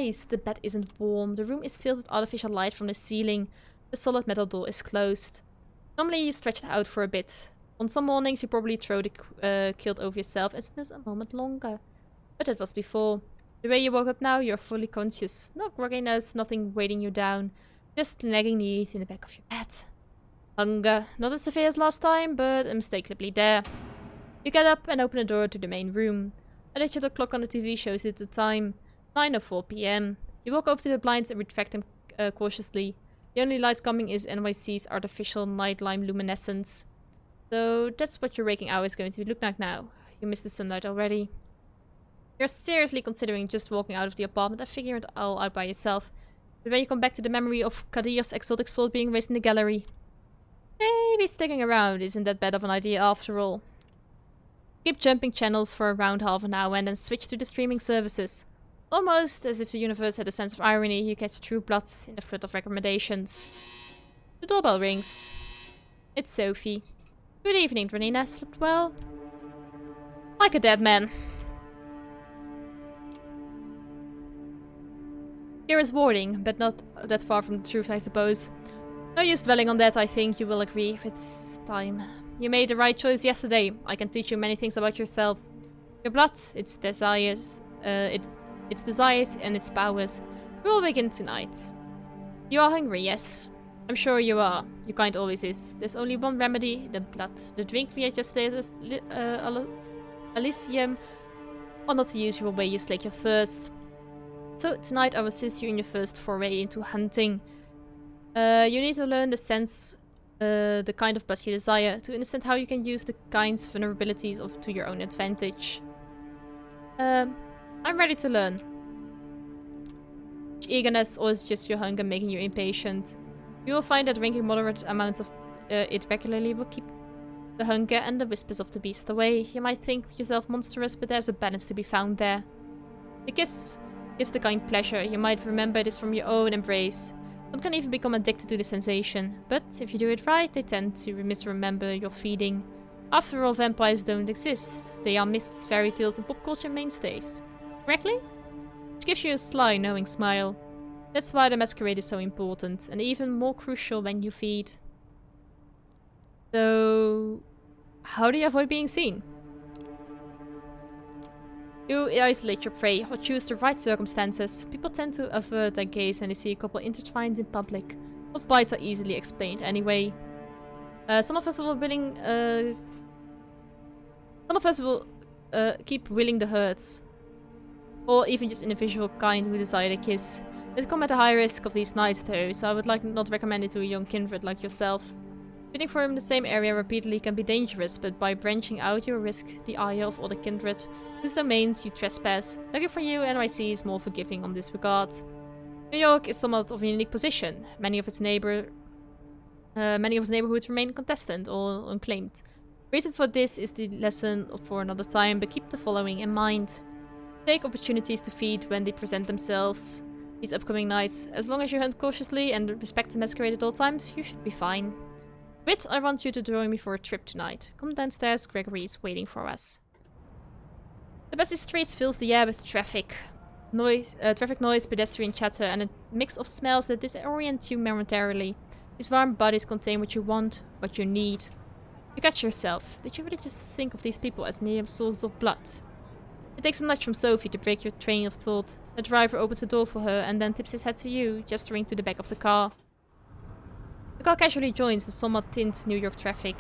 Christ! The bed isn't warm. The room is filled with artificial light from the ceiling. The solid metal door is closed. Normally you stretch out for a bit. On some mornings you probably throw the kilt over yourself and snooze a moment longer. But that was before. The way you woke up now, you're fully conscious. No grogginess, nothing weighting you down. Just nagging need in the back of your head. Hunger. Not as severe as last time, but unmistakably there. You get up and open the door to the main room. A digital clock on the TV shows it the time. 9:04 p.m. You walk over to the blinds and retract them cautiously. The only light coming is NYC's artificial nighttime luminescence. So that's what your waking hour is going to look like now. You missed the sunlight already. You're seriously considering just walking out of the apartment and figuring it all out by yourself. But when you come back to the memory of Kadir's exotic soul being raised in the gallery, maybe sticking around isn't that bad of an idea after all. Keep jumping channels for around half an hour and then switch to the streaming services. Almost as if the universe had a sense of irony, you catch True Bloods in a flood of recommendations. The doorbell rings. It's Sophie. Good evening, Dranina. Slept well? Like a dead man. Here is warning, but not that far from the truth, I suppose. No use dwelling on that, I think you will agree. It's time. You made the right choice yesterday. I can teach you many things about yourself. Your blood, its desires, its desires and its powers. We will begin tonight. You are hungry, yes. I'm sure you are. Your kind always is. There's only one remedy, the blood. The drink we had yesterday is Elysium, or not the usual way you slake your thirst. So tonight I will assist you in your first foray into hunting. You need to learn the sense, the kind of blood you desire, to understand how you can use the kind's vulnerabilities to your own advantage. I'm ready to learn. Eagerness, or is just your hunger making you impatient? You will find that drinking moderate amounts of it regularly will keep the hunger and the whispers of the beast away. You might think yourself monstrous, but there's a balance to be found there. The kiss gives the kind pleasure. You might remember this from your own embrace. Some can even become addicted to the sensation, but if you do it right, they tend to misremember your feeding. After all, vampires don't exist. They are myths, fairy tales, and pop culture mainstays. Correctly? Which gives you a sly, knowing smile. That's why the masquerade is so important, and even more crucial when you feed. So, how do you avoid being seen? You isolate your prey, or choose the right circumstances. People tend to avert their gaze when they see a couple intertwined in public. Off bites are easily explained anyway. Some of us will keep willing the hurts. Or even just individual kind who desire a kiss. They come at a high risk of these nights though, so I would not recommend it to a young kindred like yourself. Feeding from the same area repeatedly can be dangerous, but by branching out you risk the ire of other kindred, whose domains you trespass. Lucky for you, NYC is more forgiving on this regard. New York is somewhat of a unique position. Many of its neighborhoods remain contested or unclaimed. Reason for this is the lesson for another time, but keep the following in mind. Take opportunities to feed when they present themselves these upcoming nights. As long as you hunt cautiously and respect the masquerade at all times, you should be fine. Wit, I want you to join me for a trip tonight. Come downstairs, Gregory is waiting for us. The busy streets fills the air with traffic noise, pedestrian chatter, and a mix of smells that disorient you momentarily. These warm bodies contain what you want, what you need. You catch yourself. Did you really just think of these people as mere sources of blood? It takes a nudge from Sophie to break your train of thought. The driver opens the door for her and then tips his head to you, gesturing to the back of the car. The car casually joins the somewhat tint New York traffic.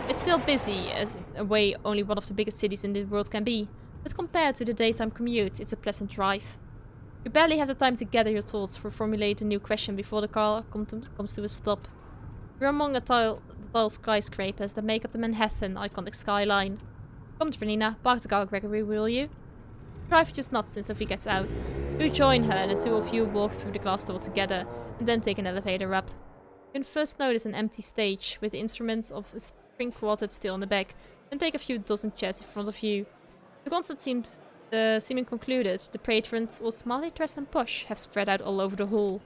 It's still busy, as in a way only one of the biggest cities in the world can be, but compared to the daytime commute, it's a pleasant drive. You barely have the time to gather your thoughts or formulate a new question before the car comes to a stop. You're among the tall skyscrapers that make up the Manhattan iconic skyline. Come, Dranina, park the car, Gregory, will you? The driver just nods and Sophie gets out. You join her and the two of you walk through the glass door together, and then take an elevator up. You can first notice an empty stage, with the instruments of a string quartet still in the back, then take a few dozen chairs in front of you. The concert seeming concluded, the patrons, all smartly dressed and posh, have spread out all over the hall.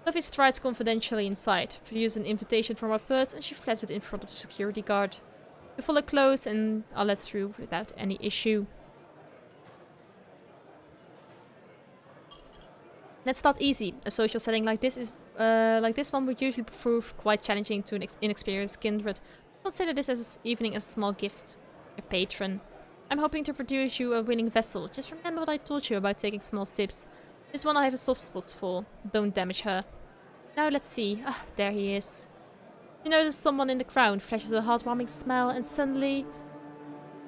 Sophie strides confidentially inside, produces an invitation from her purse, and she flashes it in front of the security guard. You follow close and are let through without any issue. Let's start easy. A social setting like this one would usually prove quite challenging to an inexperienced kindred. Consider this as evening as a small gift. Your patron. I'm hoping to produce you a willing vessel. Just remember what I told you about taking small sips. This one I have a soft spot for. Don't damage her. Now let's see. Ah, there he is. You notice someone in the crowd flashes a heartwarming smile and suddenly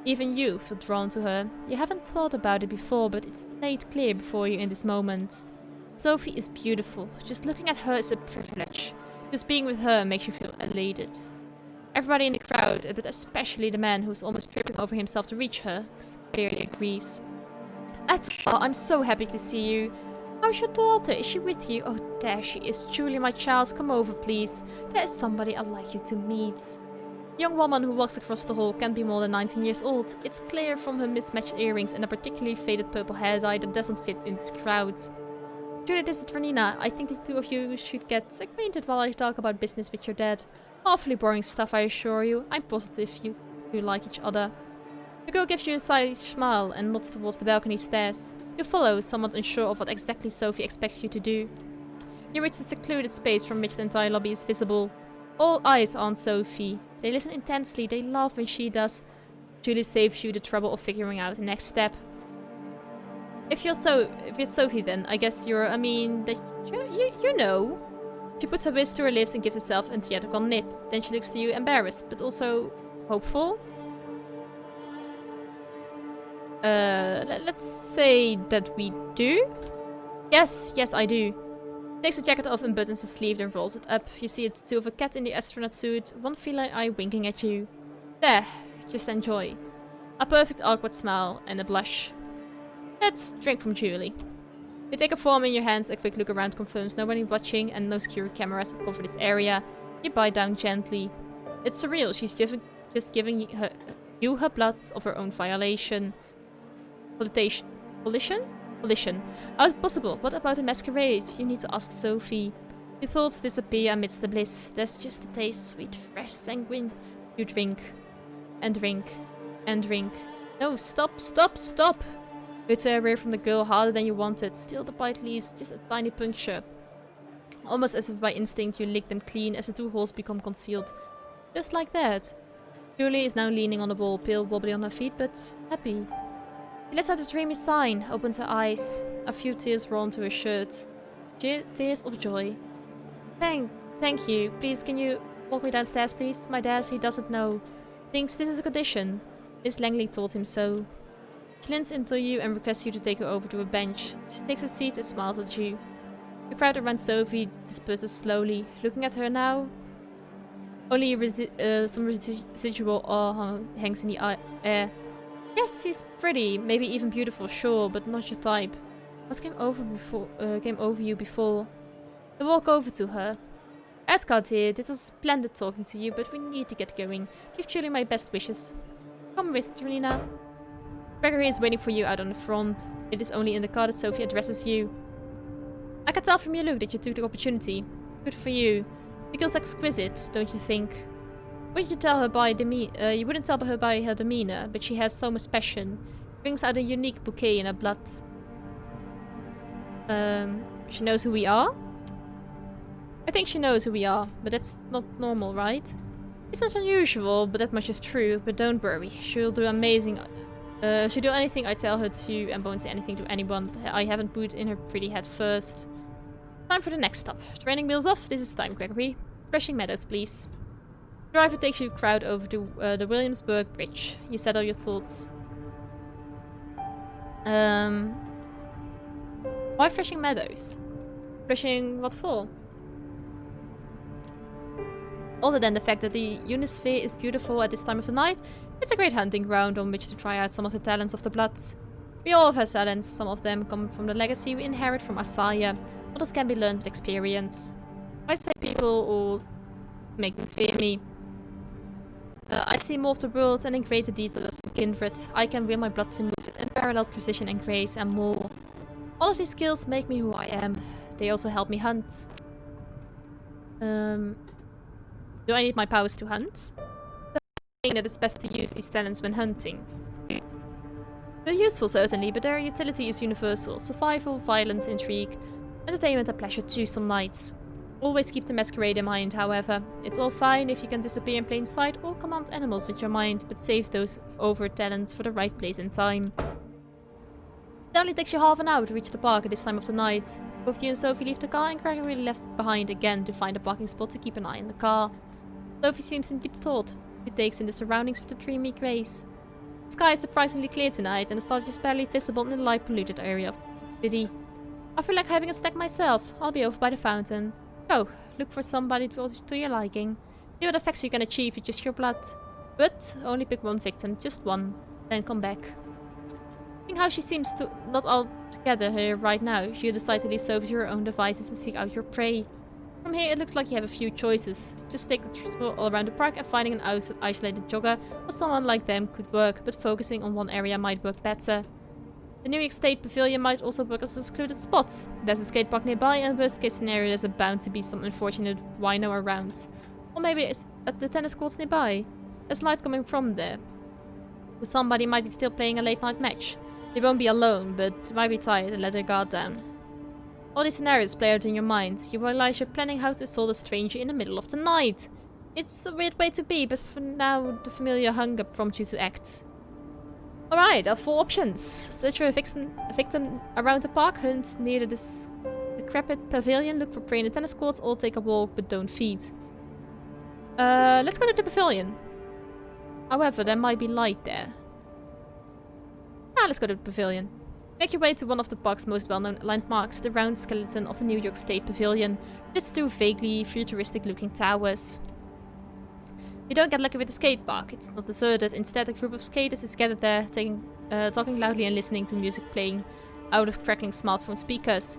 even you feel drawn to her. You haven't thought about it before, but it's laid clear before you in this moment. Sophie is beautiful. Just looking at her is a privilege. Just being with her makes you feel elated. Everybody in the crowd, but especially the man who's almost tripping over himself to reach her, clearly agrees. Edgar, I'm so happy to see you. How's your daughter? Is she with you? Oh, there she is. Julie, my child, come over, please. There is somebody I'd like you to meet. The young woman who walks across the hall can't be more than 19 years old. It's clear from her mismatched earrings and a particularly faded purple hair dye that doesn't fit in this crowd. Julie, this is Dranina. I think the two of you should get acquainted while I talk about business with your dad. Awfully boring stuff, I assure you. I'm positive you like each other. The girl gives you a side smile and nods towards the balcony stairs. You follow, somewhat unsure of what exactly Sophie expects you to do. You reach the secluded space from which the entire lobby is visible. All eyes are on Sophie. They listen intensely, they laugh when she does. Julie saves you the trouble of figuring out the next step. If you're Sophie, then I guess you're, you know. She puts her wrist to her lips and gives herself a theatrical nip. Then she looks to you embarrassed, but also hopeful. Let's say that we do. Yes, I do. Takes the jacket off and buttons the sleeve, then rolls it up. You see it's two of a cat in the astronaut suit, one feline eye winking at you. There, just enjoy. A perfect awkward smile and a blush. Let's drink from Julie. You take a form in your hands, a quick look around confirms nobody watching and no security cameras cover this area. You bite down gently. It's surreal, she's just giving you her blood of her own violation. Volition. How is it possible? What about a masquerade? You need to ask Sophie. Your thoughts disappear amidst the bliss. There's just a taste, sweet, fresh, sanguine. You drink. And drink. And drink. No, stop! You tear away from the girl harder than you wanted. Still the bite leaves just a tiny puncture. Almost as if by instinct you lick them clean as the two holes become concealed. Just like that. Julie is now leaning on the wall, pale, wobbly on her feet, but happy. She lets out a dreamy sigh, opens her eyes. A few tears roll into her shirt. Tears of joy. Thank you. Please, can you walk me downstairs, please? My dad, he doesn't know. Thinks this is a condition. Miss Langley told him so. She leans into you and requests you to take her over to a bench. She takes a seat and smiles at you. The crowd around Sophie disperses slowly. Looking at her now, only some residual awe hangs in the air. Yes, she's pretty, maybe even beautiful, sure, but not your type. What came over you before? I walk over to her. Edgar dear, it was splendid talking to you, but we need to get going. Give Julie my best wishes. Come with, Dranina. Gregory is waiting for you out on the front. It is only in the car that Sophie addresses you. I can tell from your look that you took the opportunity. Good for you. The girl's exquisite, don't you think? Wouldn't you tell her by you wouldn't tell her by her demeanor, but she has so much passion. Brings out a unique bouquet in her blood. She knows who we are? I think she knows who we are, but that's not normal, right? It's not unusual, but that much is true. But don't worry, she'll do amazing. She'll do anything I tell her to and won't say anything to anyone I haven't put in her pretty head first. Time for the next stop. Training wheels off. This is time, Gregory. Flushing Meadows, please. The driver takes you crowd over to the Williamsburg Bridge. You settle your thoughts. Why Flushing Meadows? Flushing what for? Other than the fact that the Unisphere is beautiful at this time of the night, it's a great hunting ground on which to try out some of the talents of the Bloods. We all have talents. Some of them come from the legacy we inherit from Asaya. Others can be learned with experience. I spy people or make them fear me. I see more of the world and in greater detail as some kindred. I can will my blood to move with unparalleled precision and grace and more. All of these skills make me who I am. They also help me hunt. Do I need my powers to hunt? That it's best to use these talents when hunting. They're useful certainly, but their utility is universal. Survival, violence, intrigue. Entertainment a pleasure too some nights. Always keep the Masquerade in mind, however. It's all fine if you can disappear in plain sight or command animals with your mind, but save those over talents for the right place and time. It only takes you half an hour to reach the park at this time of the night. Both you and Sophie leave the car and Gregory left behind again to find a parking spot to keep an eye on the car. Sophie seems in deep thought. She takes in the surroundings with a dreamy grace. The sky is surprisingly clear tonight and the stars just barely visible in the light polluted area of the city. I feel like having a snack myself. I'll be over by the fountain. Go, look for somebody to your liking. See what effects you can achieve with just your blood. But only pick one victim, just one. Then come back. Seeing how she seems to not all together here right now, you decide to leave Sophie to your own devices and seek out your prey. From here it looks like you have a few choices. Just take the tour all around the park and finding an isolated jogger or someone like them could work, but focusing on one area might work better. The New York State Pavilion might also work as a secluded spot. There's a skate park nearby and worst case scenario there's bound to be some unfortunate wino around. Or maybe it's at the tennis courts nearby. There's light coming from there. So somebody might be still playing a late night match. They won't be alone, but might be tired and let their guard down. All these scenarios play out in your mind. You realize you're planning how to assault a stranger in the middle of the night. It's a weird way to be, but for now the familiar hunger prompts you to act. Alright, there are 4 options. Search for a victim around the park, hunt near the decrepit pavilion, look for prey in the tennis courts, or take a walk but don't feed. Let's go to the pavilion. However, there might be light there. Let's go to the pavilion. Make your way to one of the park's most well-known landmarks, the round skeleton of the New York State Pavilion, with its 2 vaguely futuristic-looking towers. You don't get lucky with the skate park. It's not deserted. Instead, a group of skaters is gathered there, talking loudly and listening to music playing out of crackling smartphone speakers.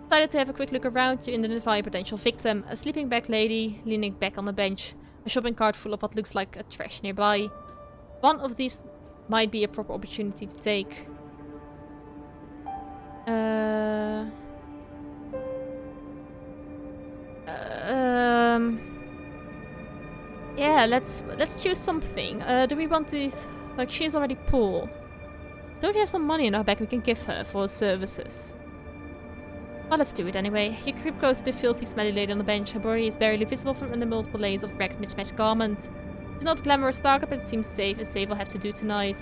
Decided to have a quick look around, you identify a potential victim, a sleeping bag lady leaning back on a bench, a shopping cart full of what looks like a trash nearby. One of these might be a proper opportunity to take. Yeah, let's choose something. Do we want to... Like, she's already poor. Don't we have some money in our bag we can give her for services? Well, let's do it anyway. You creep close to the filthy, smelly lady on the bench. Her body is barely visible from under multiple layers of ragged, mismatched garments. It's not a glamorous target, but it seems safe, and safe will have to do tonight.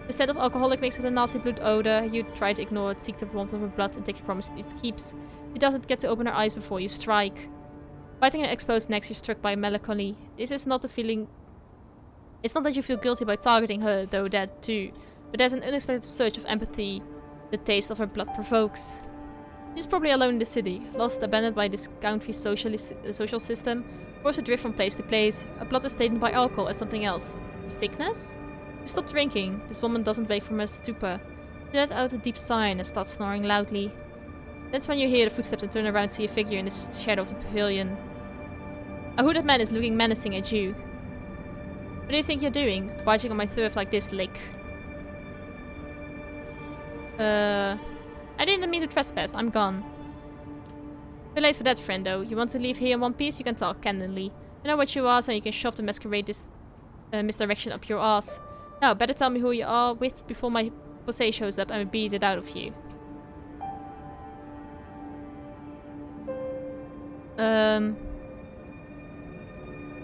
The scent of alcoholic mixed with a nasty blood odor. You try to ignore it, seek the warmth of her blood, and take a promise it keeps. She doesn't get to open her eyes before you strike. Biting her exposed neck, you're struck by melancholy. This is not the feeling... It's not that you feel guilty by targeting her, though that too. But there's an unexpected surge of empathy the taste of her blood provokes. She's probably alone in the city, lost, abandoned by this country's social system, forced adrift from place to place. Her blood is tainted by alcohol and something else. Sickness? You stop drinking. This woman doesn't wake from her stupor. She let out a deep sigh and starts snoring loudly. That's when you hear the footsteps and turn around to see a figure in the shadow of the pavilion. A hooded man is looking menacing at you. What do you think you're doing? Biting on my third like this, lick. I didn't mean to trespass. I'm gone. Too late for that, friendo. You want to leave here in one piece? You can talk candidly. I know what you are, so you can shove the Masquerade misdirection up your ass. Now, better tell me who you are with before my posé shows up and I beat it out of you.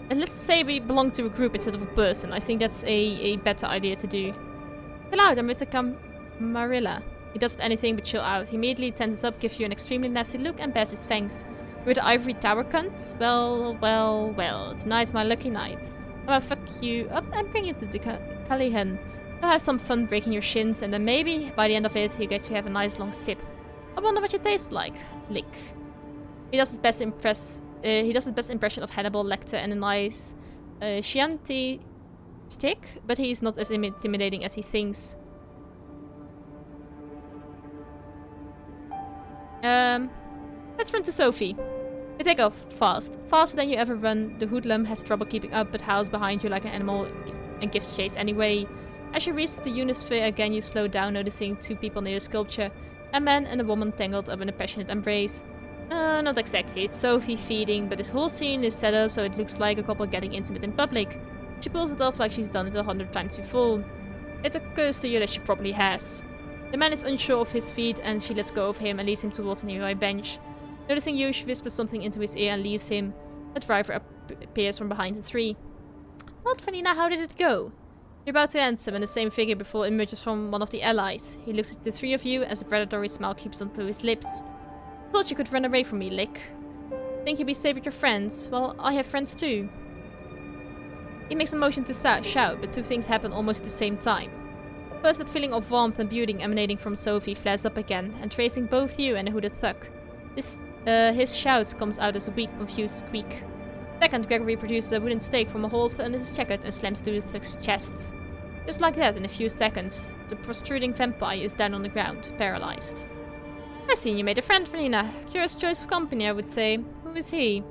And let's say we belong to a group instead of a person. I think that's a better idea to do. Chill out, I'm with the Camarilla. He doesn't anything but chill out. He immediately tenses up, gives you an extremely nasty look, and bears his fangs. You're the ivory tower cunts? Well. Tonight's my lucky night. I'm gonna fuck you up and bring you to the Callihan. You'll have some fun breaking your shins, and then maybe, by the end of it, you get to have a nice long sip. I wonder what you taste like. Lick. He does his best impression of Hannibal Lecter and a nice Chianti stick, but he's not as intimidating as he thinks. Let's run to Sophie. You take off fast. Faster than you ever run. The hoodlum has trouble keeping up, but howls behind you like an animal and gives chase anyway. As you reach the Unisphere again, you slow down, noticing 2 people near the sculpture. A man and a woman tangled up in a passionate embrace. Not exactly. It's Sophie feeding, but this whole scene is set up so it looks like a couple getting intimate in public. She pulls it off like she's done it 100 times before. It occurs to you that she probably has. The man is unsure of his feet and she lets go of him and leads him towards a nearby bench. Noticing you, she whispers something into his ear and leaves him. A driver appears from behind the tree. Well, Dranina, how did it go? You're about to answer when the same figure before emerges from one of the allies. He looks at the three of you as a predatory smile creeps onto his lips. Thought you could run away from me, Lick. Think you'd be safe with your friends? Well, I have friends too. He makes a motion to shout, but two things happen almost at the same time. First, that feeling of warmth and beauty emanating from Sophie flares up again, and tracing both you and the hooded thug. His shouts comes out as a weak, confused squeak. Second, Gregory produces a wooden stake from a holster under his jacket and slams through the thug's chest. Just like that, in a few seconds, the protruding vampire is down on the ground, paralyzed. I see you made a friend, Dranina. Curious choice of company, I would say. Who is he?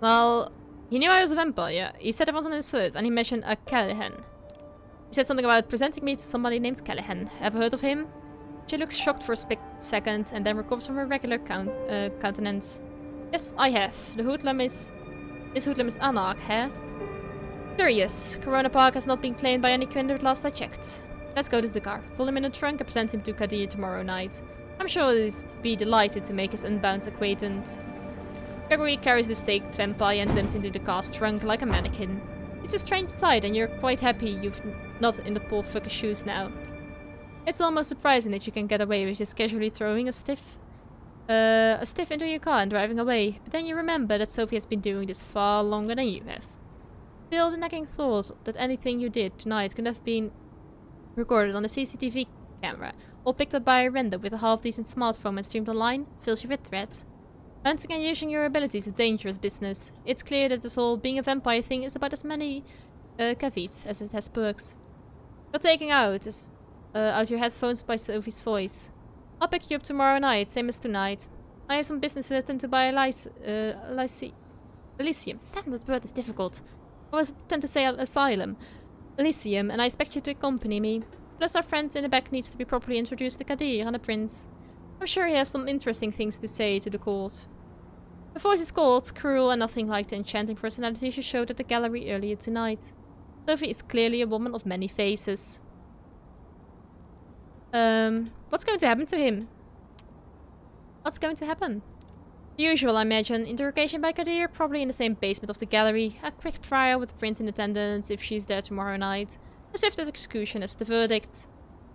Well, he knew I was a vampire. He said I wasn't in search, and he mentioned a Callahan. He said something about presenting me to somebody named Callahan. Ever heard of him? She looks shocked for a split second, and then recovers from her regular countenance. Yes, I have. This hoodlum is Anarch, eh? Curious. Corona Park has not been claimed by any kindred last I checked. Let's go to the car. Pull him in the trunk and present him to Kadir tomorrow night. I'm sure he'll be delighted to make his unbound acquaintance. Gregory carries the staked vampire and limps into the car's trunk like a mannequin. It's a strange sight, and you're quite happy you've not in the poor fucker's shoes now. It's almost surprising that you can get away with just casually throwing a stiff into your car and driving away, but then you remember that Sophie has been doing this far longer than you have. Still, the nagging thought that anything you did tonight could have been recorded on a CCTV camera, or picked up by a render with a half-decent smartphone and streamed online, fills you with dread. Hunting and using your abilities is a dangerous business. It's clear that this whole being a vampire thing is about as many caveats as it has perks. You're taking out your headphones by Sophie's voice. I'll pick you up tomorrow night, same as tonight. I have some business to attend to by Elysium. Damn, that word is difficult. I was tend to say asylum. Elysium, and I expect you to accompany me. Plus our friend in the back needs to be properly introduced to Kadir and the prince. I'm sure he has some interesting things to say to the court. Her voice is cold, cruel, and nothing like the enchanting personality she showed at the gallery earlier tonight. Sophie is clearly a woman of many faces. What's going to happen to him? What's going to happen? The usual, I imagine. Interrogation by Kadir, probably in the same basement of the gallery. A quick trial with the prince in attendance if she's there tomorrow night. A swift execution as the verdict.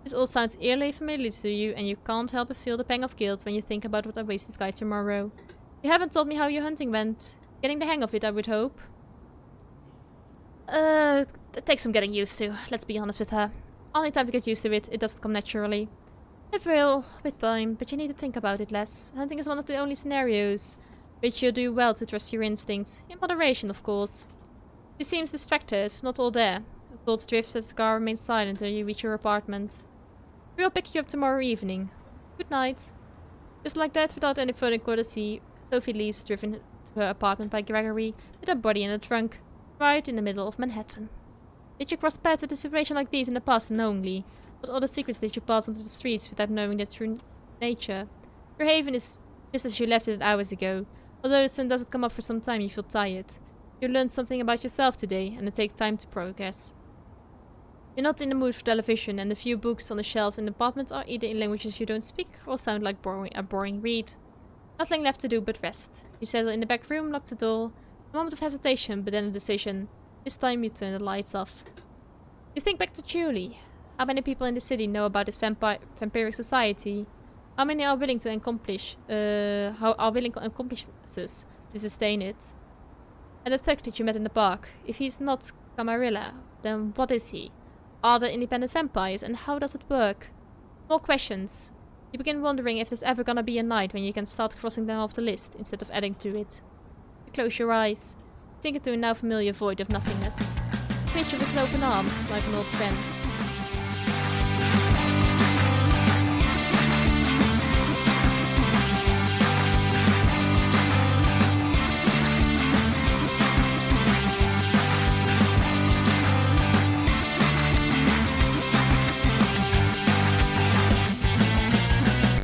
This all sounds eerily familiar to you, and you can't help but feel the pang of guilt when you think about what awaits this guy tomorrow. You haven't told me how your hunting went. Getting the hang of it, I would hope. It takes some getting used to, let's be honest with her. Only time to get used to it, it doesn't come naturally. It will, with time, but you need to think about it less. Hunting is one of the only scenarios which you'll do well to trust your instincts. In moderation, of course. She seems distracted, not all there. Her thoughts drift as the car remains silent until you reach your apartment. We'll pick you up tomorrow evening. Good night. Just like that, without any further courtesy, Sophie leaves, driven to her apartment by Gregory, with her body in a trunk, right in the middle of Manhattan. Did you cross paths with a situation like these in the past and only? What other secrets did you pass onto the streets without knowing their true nature? Your haven is just as you left it hours ago. Although the sun doesn't come up for some time, you feel tired. You learned something about yourself today, and it takes time to progress. You're not in the mood for television, and the few books on the shelves in the apartment are either in languages you don't speak or sound like a boring read. Nothing left to do but rest. You settle in the back room, lock the door. A moment of hesitation, but then a decision. This time you turn the lights off. You think back to Julie. How many people in the city know about this vampiric society? How many are willing to accomplish accomplishments to sustain it? And the thug that you met in the park. If he's not Camarilla, then what is he? Are there independent vampires, and how does it work? More questions. You begin wondering if there's ever gonna be a night when you can start crossing them off the list instead of adding to it. You close your eyes. Sink into a now familiar void of nothingness. Treat you with open arms, like an old friend.